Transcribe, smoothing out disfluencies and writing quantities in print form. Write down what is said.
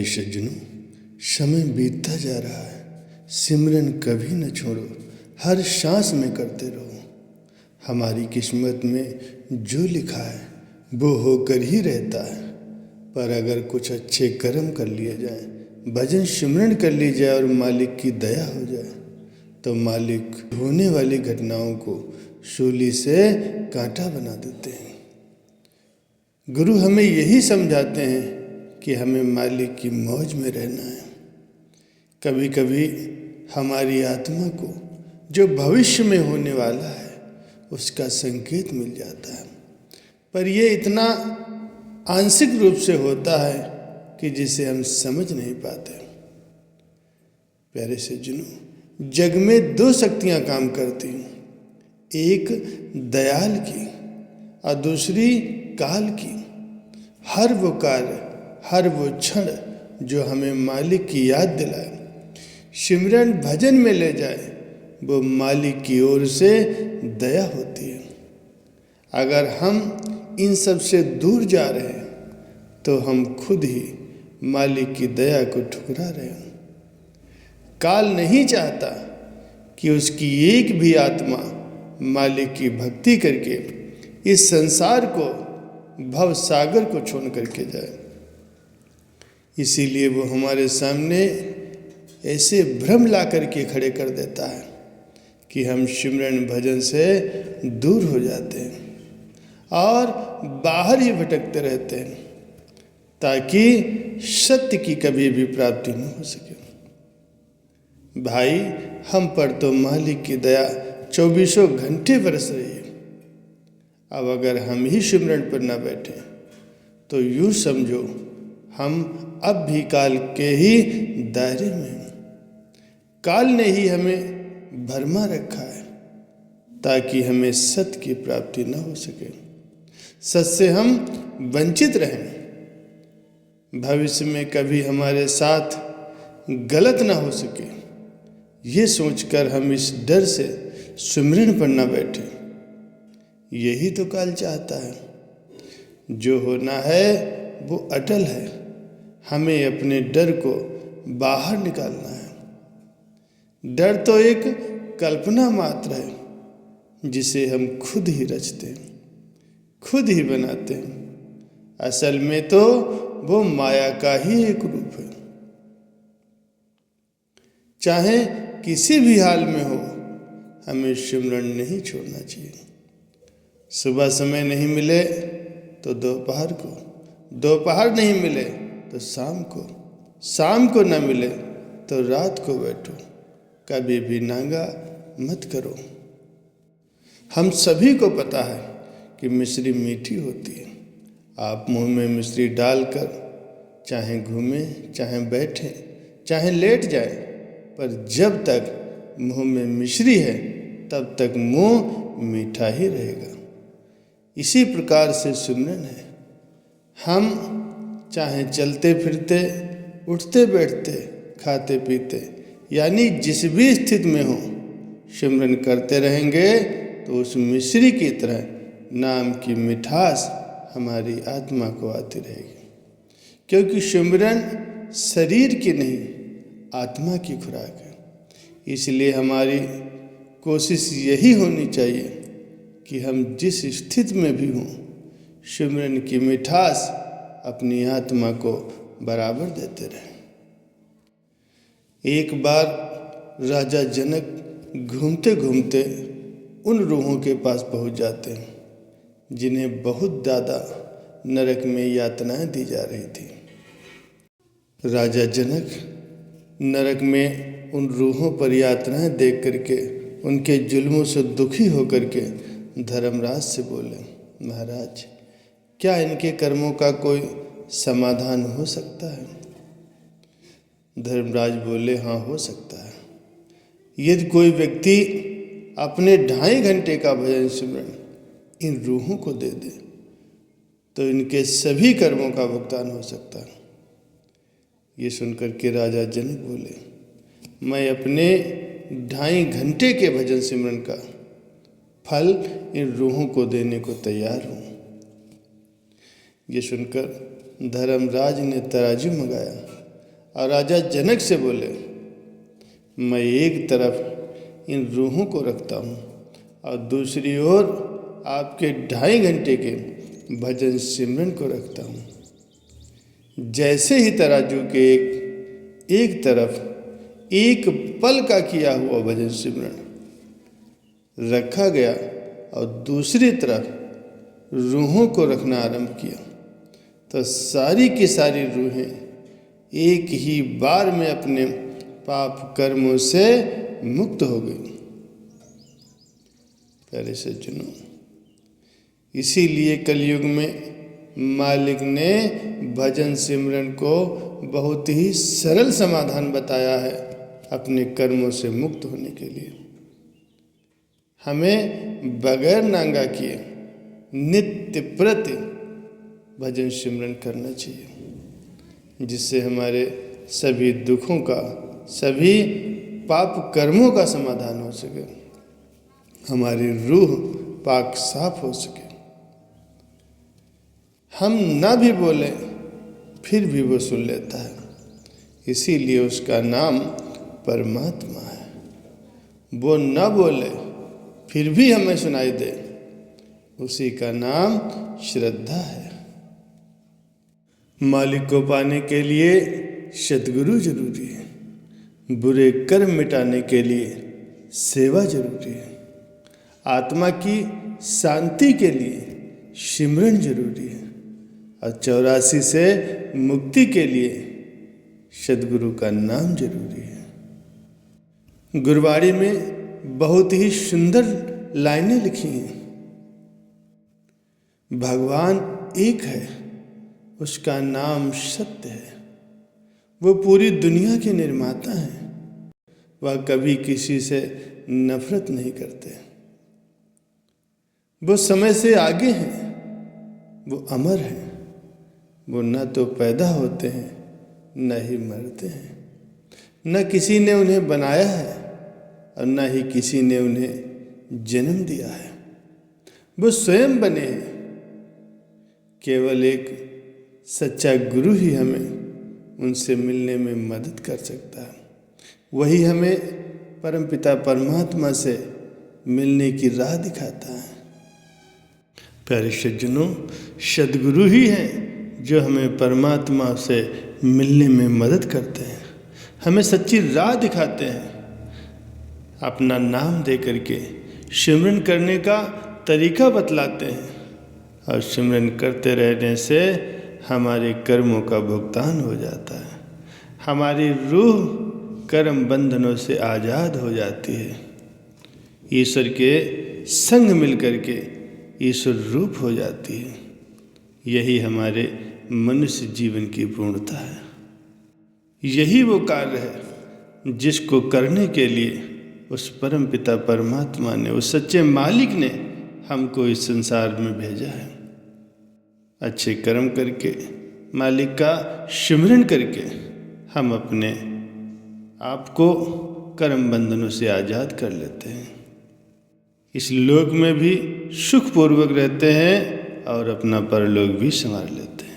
सज्जनों, समय बीतता जा रहा है, सिमरन कभी न छोड़ो, हर सांस में करते रहो। हमारी किस्मत में जो लिखा है वो होकर ही रहता है। पर अगर कुछ अच्छे कर्म कर लिए जाए, भजन सिमरन कर ली जाए और मालिक की दया हो जाए, तो मालिक होने वाली घटनाओं को सूली से कांटा बना देते हैं। गुरु हमें यही समझाते हैं कि हमें मालिक की मौज में रहना है। कभी कभी हमारी आत्मा को जो भविष्य में होने वाला है उसका संकेत मिल जाता है, पर यह इतना आंशिक रूप से होता है कि जिसे हम समझ नहीं पाते। प्यारे सज्जनों, जग में दो शक्तियां काम करती हैं, एक दयाल की और दूसरी काल की। हर वो कार्य, हर वो क्षण जो हमें मालिक की याद दिलाए, सिमरन भजन में ले जाए, वो मालिक की ओर से दया होती है। अगर हम इन सब से दूर जा रहे हैं तो हम खुद ही मालिक की दया को ठुकरा रहे हैं। काल नहीं चाहता कि उसकी एक भी आत्मा मालिक की भक्ति करके इस संसार को, भव सागर को छोड़ करके जाए। इसीलिए वो हमारे सामने ऐसे भ्रम ला करके खड़े कर देता है कि हम सिमरन भजन से दूर हो जाते हैं और बाहर ही भटकते रहते हैं, ताकि सत्य की कभी भी प्राप्ति न हो सके। भाई, हम पर तो मालिक की दया 24 घंटे बरस रही है। अब अगर हम ही सिमरन पर न बैठे तो यूँ समझो हम अब भी काल के ही दायरे में हैं। काल ने ही हमें भरमा रखा है ताकि हमें सत्य की प्राप्ति न हो सके, सत्य से हम वंचित रहें, भविष्य में कभी हमारे साथ गलत ना हो सके। ये सोचकर हम इस डर से सिमरन पर न बैठे। यही तो काल चाहता है। जो होना है वो अटल है, हमें अपने डर को बाहर निकालना है। डर तो एक कल्पना मात्र है जिसे हम खुद ही रचते हैं, खुद ही बनाते हैं। असल में तो वो माया का ही एक रूप है। चाहे किसी भी हाल में हो, हमें सिमरन नहीं छोड़ना चाहिए। सुबह समय नहीं मिले तो दोपहर को, दोपहर नहीं मिले तो शाम को न मिले तो रात को बैठो, कभी भी नागा मत करो। हम सभी को पता है कि मिश्री मीठी होती है। आप मुंह में मिश्री डालकर चाहे घूमें, चाहे बैठें, चाहे लेट जाए, पर जब तक मुंह में मिश्री है तब तक मुंह मीठा ही रहेगा। इसी प्रकार से सिमरन है। हम चाहे चलते फिरते, उठते बैठते, खाते पीते, यानी जिस भी स्थिति में हो, सिमरन करते रहेंगे तो उस मिश्री की तरह नाम की मिठास हमारी आत्मा को आती रहेगी। क्योंकि सिमरन शरीर की नहीं, आत्मा की खुराक है। इसलिए हमारी कोशिश यही होनी चाहिए कि हम जिस स्थिति में भी हों, सिमरन की मिठास अपनी आत्मा को बराबर देते रहें। एक बार राजा जनक घूमते घूमते उन रूहों के पास पहुंच जाते हैं जिन्हें बहुत ज़्यादा नरक में यातनाएं दी जा रही थी। राजा जनक नरक में उन रूहों पर यातनाएं देख करके, उनके जुल्मों से दुखी होकर के धर्मराज से बोले, महाराज, क्या इनके कर्मों का कोई समाधान हो सकता है? धर्मराज बोले, हाँ, हो सकता है। यदि कोई व्यक्ति अपने 2.5 घंटे का भजन सिमरन इन रूहों को दे दे तो इनके सभी कर्मों का भुगतान हो सकता है। ये सुनकर के राजा जनक बोले, मैं अपने 2.5 घंटे के भजन सिमरन का फल इन रूहों को देने को तैयार हूँ। ये सुनकर धर्मराज ने तराजू मंगाया और राजा जनक से बोले, मैं एक तरफ इन रूहों को रखता हूँ और दूसरी ओर आपके 2.5 घंटे के भजन सिमरन को रखता हूँ। जैसे ही तराजू के एक तरफ एक पल का किया हुआ भजन सिमरन रखा गया और दूसरी तरफ रूहों को रखना आरंभ किया, तो सारी की सारी रूहें एक ही बार में अपने पाप कर्मों से मुक्त हो गई। प्यारे सज्जनों, इसीलिए कलयुग में मालिक ने भजन सिमरन को बहुत ही सरल समाधान बताया है अपने कर्मों से मुक्त होने के लिए। हमें बगैर नांगा किए नित्य प्रति भजन सिमरन करना चाहिए, जिससे हमारे सभी दुखों का, सभी पाप कर्मों का समाधान हो सके, हमारी रूह पाक साफ हो सके। हम ना भी बोले फिर भी वो सुन लेता है, इसीलिए उसका नाम परमात्मा है। वो ना बोले फिर भी हमें सुनाई दे, उसी का नाम श्रद्धा है। मालिक को पाने के लिए सद्गुरु जरूरी है, बुरे कर्म मिटाने के लिए सेवा जरूरी है, आत्मा की शांति के लिए सिमरन जरूरी है और 84 से मुक्ति के लिए सद्गुरु का नाम जरूरी है। गुरबाणी में बहुत ही सुंदर लाइनें लिखी हैं। भगवान एक है, उसका नाम सत्य है। वो पूरी दुनिया के निर्माता हैं। वह कभी किसी से नफरत नहीं करते। वो समय से आगे हैं, वो अमर हैं। वो न तो पैदा होते हैं न ही मरते हैं। न किसी ने उन्हें बनाया है और न ही किसी ने उन्हें जन्म दिया है। वो स्वयं बने हैं। केवल एक सच्चा गुरु ही हमें उनसे मिलने में मदद कर सकता है। वही हमें परमपिता परमात्मा से मिलने की राह दिखाता है। प्यारे सज्जनों, सद्गुरु ही हैं जो हमें परमात्मा से मिलने में मदद करते हैं, हमें सच्ची राह दिखाते हैं। अपना नाम दे करके सिमरन करने का तरीका बतलाते हैं और सिमरन करते रहने से हमारे कर्मों का भुगतान हो जाता है। हमारी रूह कर्म बंधनों से आज़ाद हो जाती है। ईश्वर के संग मिल करके ईश्वर रूप हो जाती है। यही हमारे मनुष्य जीवन की पूर्णता है। यही वो कार्य है जिसको करने के लिए उस परम पिता परमात्मा ने, उस सच्चे मालिक ने हमको इस संसार में भेजा है। अच्छे कर्म करके, मालिक का सिमरन करके हम अपने आप को कर्म बंधनों से आज़ाद कर लेते हैं। इस लोक में भी सुखपूर्वक रहते हैं और अपना परलोक भी संवार लेते हैं।